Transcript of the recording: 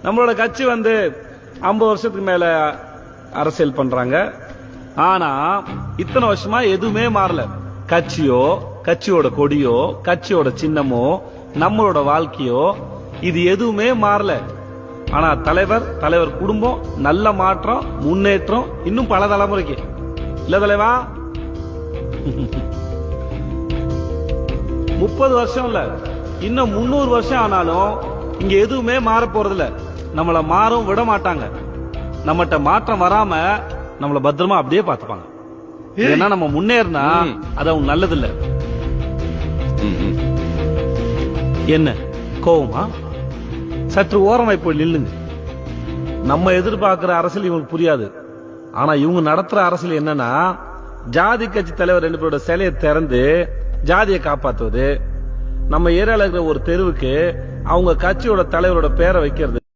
நம்மளோட கட்சி வந்து 50 வருஷத்துக்கு மேல அரசியல் பண்றாங்க. ஆனா இத்தனை வருஷமா எதுவுமே மாறல. கட்சியோ, கட்சியோட கொடியோ, கட்சியோட சின்னமோ, நம்மளோட வாழ்க்கையோ இது எதுவுமே மாறல. ஆனா தலைவர் குடும்பம் நல்ல மாற்றம், முன்னேற்றம் இன்னும் பல தலைமுறைக்கு இல்ல தலைவா. 30 வருஷம் இல்ல, இன்னும் 300 வருஷம் ஆனாலும் இங்க எதுவுமே மாற போறதில்ல. நம்மள மாறும் விட மாட்டாங்க. நம்மகிட்ட மாற்றம் வராம நம்மள பத்திரமா அப்படியே பாத்துப்பாங்க. ஏன்னா நம்ம முன்னேறினா அது அவங்க நல்லது இல்ல. என்ன கோவமா? சற்று ஓரமாய் போய் நில்லுங்க. நம்ம எதிர்பார்க்கிற அரசியல் இவங்களுக்கு புரியாது. ஆனா இவங்க நடத்துற அரசியல் என்னன்னா, ஜாதி கட்சி தலைவர் 2 பேரோட சிலையை திறந்து ஜாதியை காப்பாத்துவது, நம்ம ஏரியால இருக்கிற ஒரு தெருவுக்கு அவங்க கட்சியோட தலைவரோட பேரை வைக்கிறது.